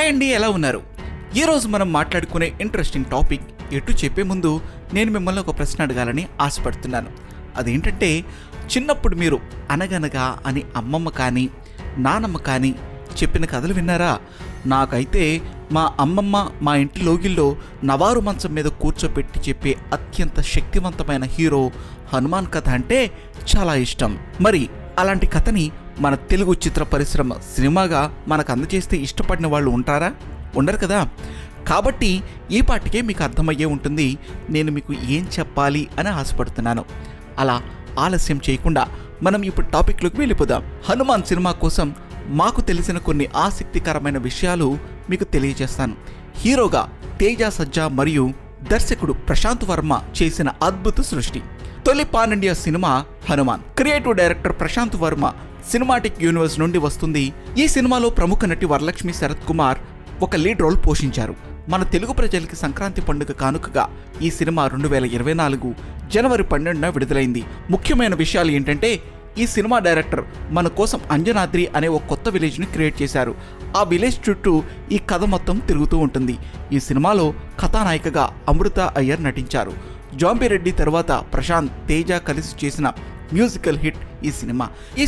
Hi అండి, ఎలా ఉన్నారు? ఈరోజు మనం మాట్లాడుకునే ఇంట్రెస్టింగ్ టాపిక్ ఎటు చెప్పే ముందు నేను మిమ్మల్ని ఒక ప్రశ్న అడగాలని ఆశపడుతున్నాను. అదేంటంటే, చిన్నప్పుడు మీరు అనగనగా అని అమ్మమ్మ కానీ నానమ్మ కానీ చెప్పిన కథలు విన్నారా? నాకైతే మా అమ్మమ్మ మా ఇంటి లోగిల్లో నవారు మంచం మీద కూర్చోపెట్టి చెప్పే అత్యంత శక్తివంతమైన హీరో హనుమాన్ కథ అంటే చాలా ఇష్టం. మరి అలాంటి కథని మన తెలుగు చిత్ర పరిశ్రమ సినిమాగా మనకు అందజేస్తే ఇష్టపడిన వాళ్ళు ఉంటారా? ఉండరు కదా. కాబట్టి ఈ పాటికే మీకు అర్థమయ్యే ఉంటుంది నేను మీకు ఏం చెప్పాలి అని ఆశపడుతున్నాను. అలా ఆలస్యం చేయకుండా మనం ఇప్పుడు టాపిక్లోకి వెళ్ళిపోదాం. హనుమాన్ సినిమా కోసం మాకు తెలిసిన కొన్ని ఆసక్తికరమైన విషయాలు మీకు తెలియజేస్తాను. హీరోగా తేజ సజ్జా మరియు దర్శకుడు ప్రశాంత్ వర్మ చేసిన అద్భుత సృష్టి. తొలి pan India cinema Hanuman. Creative director Prashanth Varma cinematic universe నుండి వస్తుంది. ఈ సినిమాలో ప్రముఖ నటి వరలక్ష్మి శరత్ కుమార్ ఒక లీడ్ రోల్ పోషించారు. మన తెలుగు ప్రజలకి సంక్రాంతి పండుగ కానుకగా ఈ సినిమా 2024 జనవరి 12న విడుదలైంది. ముఖ్యమైన విషయాలు ఏంటంటే, ఈ సినిమా డైరెక్టర్ మన కోసం అంజనాద్రి అనే ఒక కొత్త విలేజ్ని క్రియేట్ చేశారు. ఆ విలేజ్ చుట్టూ ఈ కథ మొత్తం తిరుగుతూ ఉంటుంది. ఈ సినిమాలో కథానాయికగా అమృత అయ్యర్ నటించారు. జాంబిరెడ్డి తర్వాత ప్రశాంత్ తేజ కలిసి చేసిన మ్యూజికల్ హిట్ ఈ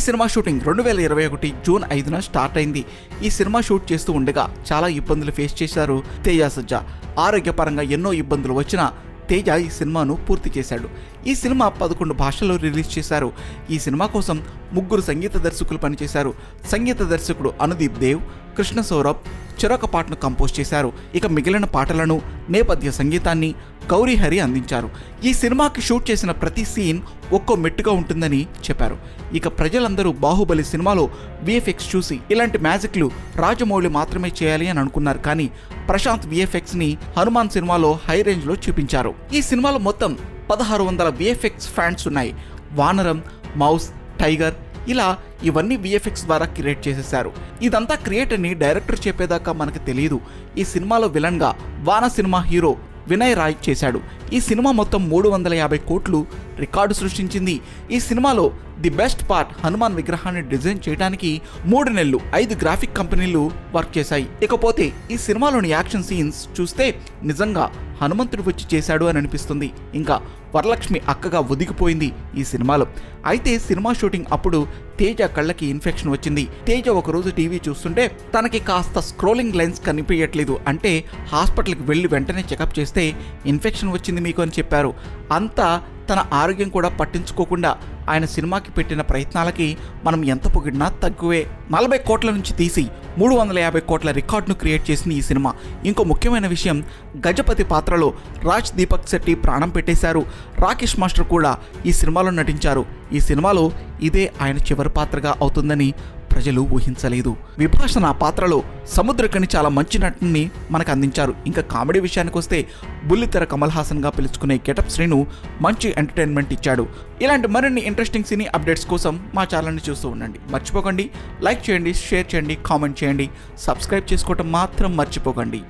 సినిమా షూటింగ్ 2021 జూన్ 5న స్టార్ట్ అయింది. ఈ సినిమా షూట్ చేస్తూ ఉండగా చాలా ఇబ్బందులు ఫేస్ చేశారు తేజ సజ్జా. ఆరోగ్యపరంగా ఎన్నో ఇబ్బందులు వచ్చినా తేజ ఈ సినిమాను పూర్తి చేశాడు. ఈ సినిమా 11 భాషల్లో రిలీజ్ చేశారు. ఈ సినిమా కోసం 3 సంగీత దర్శకులు పనిచేశారు. సంగీత దర్శకుడు అనుదీప్ దేవ్, కృష్ణ సౌరభ్ చెరొక పాటను కంపోజ్ చేశారు. ఇక మిగిలిన పాటలను, నేపథ్య సంగీతాన్ని గౌరీ హరి అందించారు. ఈ సినిమాకి షూట్ చేసిన ప్రతి సీన్ ఒక్కో మెట్టుగా ఉంటుందని చెప్పారు. ఇక ప్రజలందరూ బాహుబలి సినిమాలో విఎఫ్ఎక్స్ చూసి ఇలాంటి మ్యాజిక్లు రాజమౌళి మాత్రమే చేయాలి అని అనుకున్నారు. కానీ ప్రశాంత్ విఎఫ్ఎక్స్ ని హనుమాన్ సినిమాలో హై రేంజ్ లో చూపించారు. ఈ సినిమాలో మొత్తం 1600 విఎఫ్ఎక్స్ ఫ్యాన్స్ ఉన్నాయి. వానరం, మౌస్, టైగర్ ఇలా ఇవన్నీ విఎఫ్ఎక్స్ ద్వారా క్రియేట్ చేసేశారు. ఇదంతా క్రియేట్ అని డైరెక్టర్ చెప్పేదాకా మనకు తెలియదు. ఈ సినిమాలో విలన్ గా వాన సినిమా హీరో వినయ్ రాయ్ చేశాడు. ఈ సినిమా మొత్తం 350 కోట్లు రికార్డు సృష్టించింది. ఈ సినిమాలో ది బెస్ట్ పార్ట్, హనుమాన్ విగ్రహాన్ని డిజైన్ చేయడానికి 3 నెలలు 5 గ్రాఫిక్ కంపెనీలు వర్క్ చేశాయి. ఇకపోతే ఈ సినిమాలోని యాక్షన్ సీన్స్ చూస్తే నిజంగా హనుమంతుడు వచ్చి చేశాడు అని అనిపిస్తుంది. ఇంకా వరలక్ష్మి అక్కగా ఒదిగిపోయింది ఈ సినిమాలో. అయితే సినిమా షూటింగ్ అప్పుడు తేజ కళ్ళకి ఇన్ఫెక్షన్ వచ్చింది. తేజ ఒకరోజు టీవీ చూస్తుంటే తనకి కాస్త స్క్రోలింగ్ లెన్స్ కనిపించట్లేదు. అంటే హాస్పిటల్కి వెళ్ళి వెంటనే చెకప్ చేస్తే ఇన్ఫెక్షన్ వచ్చింది మీకు అని చెప్పారు. అంతా తన ఆరోగ్యం కూడా పట్టించుకోకుండా ఆయన సినిమాకి పెట్టిన ప్రయత్నాలకి మనం ఎంత పొగిడినా తక్కువే. 40 కోట్ల నుంచి తీసి 350 కోట్ల రికార్డును క్రియేట్ చేసింది ఈ సినిమా. ఇంకో ముఖ్యమైన విషయం, గజపతి పాత్రలో రాజ్ దీపక్ శెట్టి ప్రాణం పెట్టేశారు. రాకేష్ మాస్టర్ కూడా ఈ సినిమాలో నటించారు. ఈ సినిమాలో ఇదే ఆయన చివరి పాత్రగా అవుతుందని ప్రజలు ఊహించలేదు. విభాషణ పాత్రలో సముద్రకని చాలా మంచి నటుని మనకు అందించారు. ఇంకా కామెడీ విషయానికి వస్తే బుల్లితెర కమల్ హాసన్ గా పిలుచుకునే గెటప్ శ్రీను మంచి ఎంటర్టైన్మెంట్ ఇచ్చాడు. ఇలాంటి మరిన్ని ఇంట్రెస్టింగ్ సినీ అప్డేట్స్ కోసం మా ఛానల్ని చూస్తూ ఉండండి. మర్చిపోకండి, లైక్ చేయండి, షేర్ చేయండి, కామెంట్ చేయండి, సబ్స్క్రైబ్ చేసుకోవటం మాత్రం మర్చిపోకండి.